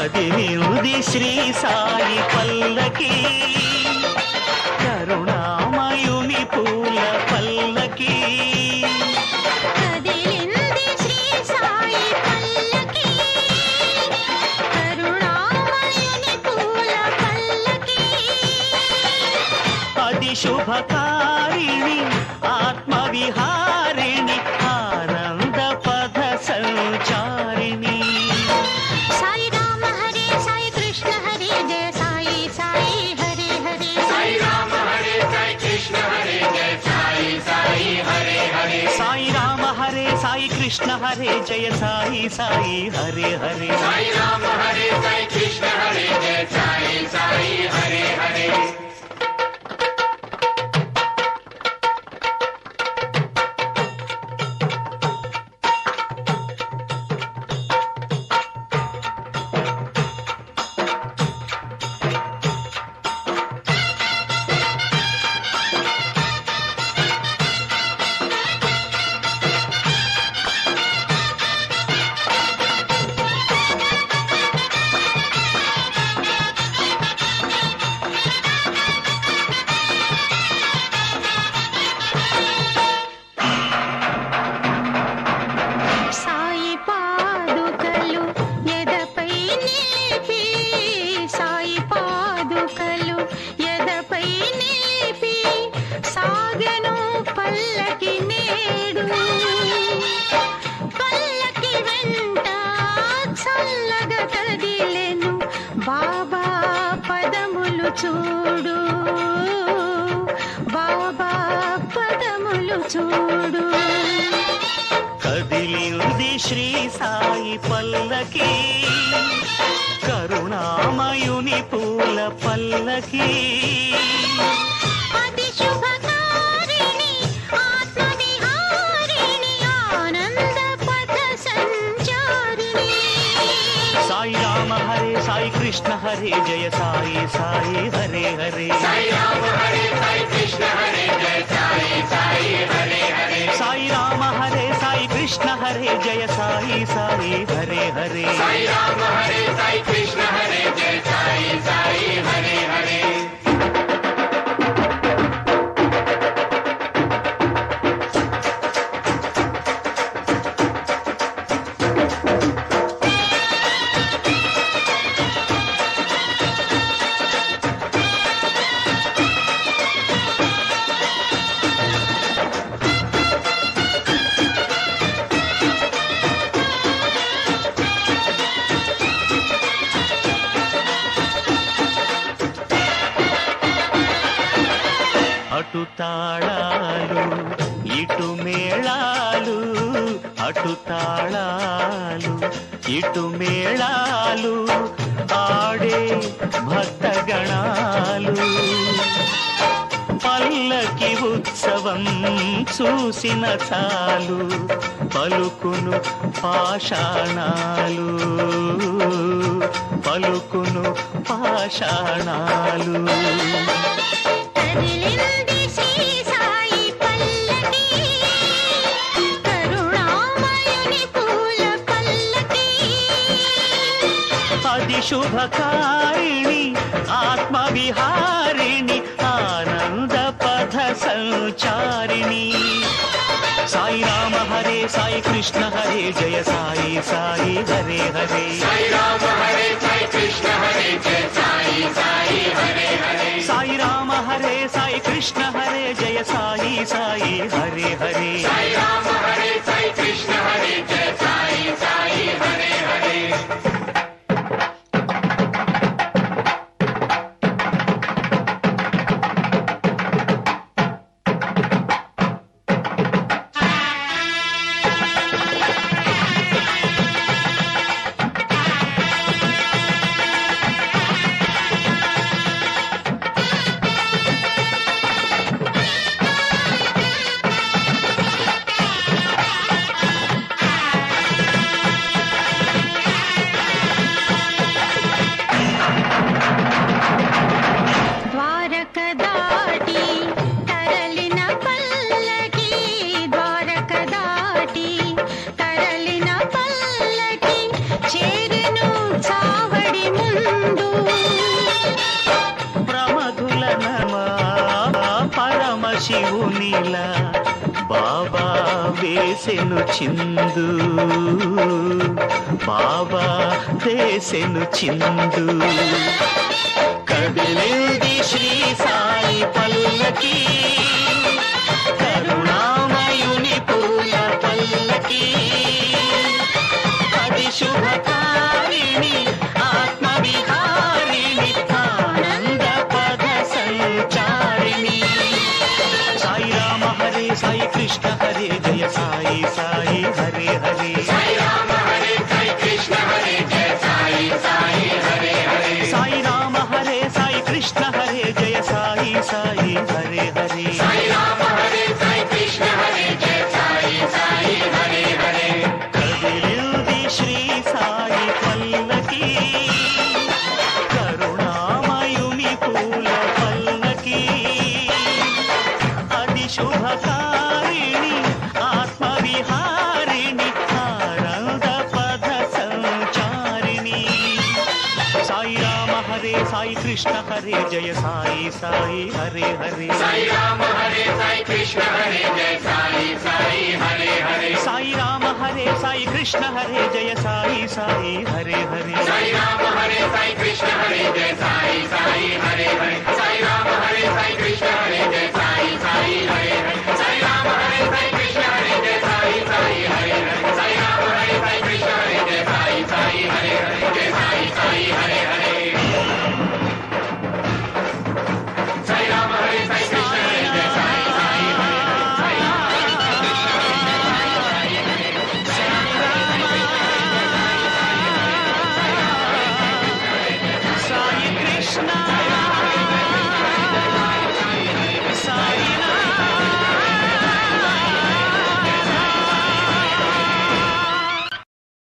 కదిలింది శ్రీ సాయి పల్లకి కరుణామయుని పూల పల్లకి కదిలింది శ్రీ సాయి పల్లకి కరుణామయుని పూల పల్లకి అది శుభకారిణి ఆత్మవిహారిణి ఆనంద పద సంచారిణి సాయి రామ హరే సాయి కృష్ణ హరే జయ సాయి సాయి హరే హరే సాయి రామ హరే సాయి కృష్ణ హరే జయ సాయి సాయి హరే హరే సాయి రామ హరే సాయి కృష్ణ హరే జయ సాయి సాయి హరే హరే సాయి రామ హరే సాయి కృష్ణ హరే జయ సాయి సాయి హరే హరే సాయి పాదుకలు ఎదపై నిలిపి సాయి పాదుకలు ఎదపై నిలిపి సాగెను పల్లకి నేడు పల్లకి వెంట చల్లగా కదిలెను బాబా పదములు చూడు బాబా పదములు చూడు కదిలింది శ్రీ సాయి పల్లకి కరుణామయుని పూల పల్లకి అతి శుభకారిణి ఆత్మవిహారిణి ఆనంద పథ సంచారిణి సాయి రామ హరే సాయి కృష్ణ హరే జయ సాయి సాయి హరే హరే సాయి రామ హరే సాయి కృష్ణ హరే జయ సాయి సాయి హరే హరే సాయి రామ హరే సాయి కృష్ణ హరే జయ సాయి సాయి హరే హరే సాయి రామ హరే సాయి కృష్ణ హరే జయ సాయి సాయి హరే హరే అటు తాళాలు ఇటు మేళాలు అటు తాళాలు ఇటు మేళాలు ఆడే భక్తగణాలు పల్లకి ఉత్సవం చూసిన చాలు పలుకును పాషాణాలు పలుకును పాషాణాలు కదిలింది శ్రీ సాయి పల్లకి కరుణామయుని పూల పల్లకి అది శుభకారిణి ఆత్మవిహారిణి ఆనంద పథ సంచారిణి సాయి రామ హరే సాయి కృష్ణ హరే జయ సాయి సాయి హరే హరే సాయి రామ హరే సాయి కృష్ణ హరే జయ సాయి సాయి హరే హరే సాయి రామ హరే సాయి కృష్ణ హరే జయ సాయి సాయి హరే హరే సాయి రామ హరే సాయి కృష్ణ హరే జయ సాయి సాయి హరే హరే చేసెను చిందు బాబా చేసెను చిందు కదిలింది శ్రీ సాయి పల్లకి కరుణామయుని పూల పల్లకి అది శుభకారిణి ఆత్మవిహారిణి ఆనంద పద సంచారిణి సాయి రామ హరే సాయి కృష్ణ హరే జయ సాయి సాయి హరే హరే సాయి రామ హరే సాయి కృష్ణ హరే జయ సాయి సాయి హరే హరే సాయి రామ హరే సాయి కృష్ణ హరే జయ సాయి సాయి హరే హరే సాయి రామ హరే సాయి కృష్ణ హరే జయ సాయి సాయి హరే హరే కదిలింది శ్రీ సాయి పల్లకి కరుణామయుని పూల పల్లకి అది శుభకారిణి ఆత్మవిహారిణి ఆనంద పద సంచారిణి సాయి రామ హరే సాయి కృష్ణ హరే జయ సాయి సాయి హరే హరే సాయి రామ హరే సాయి కృష్ణ హరే జయ సాయి సాయి హరే హరే సాయి రామ హరే సాయి కృష్ణ హరే జయ సాయి సాయి హరే హరే సాయి రామ హరే సాయి కృష్ణ హరే జయ సాయి సాయి హరే హరే సాయి రామ హరే సాయి కృష్ణ హరే జయ సాయి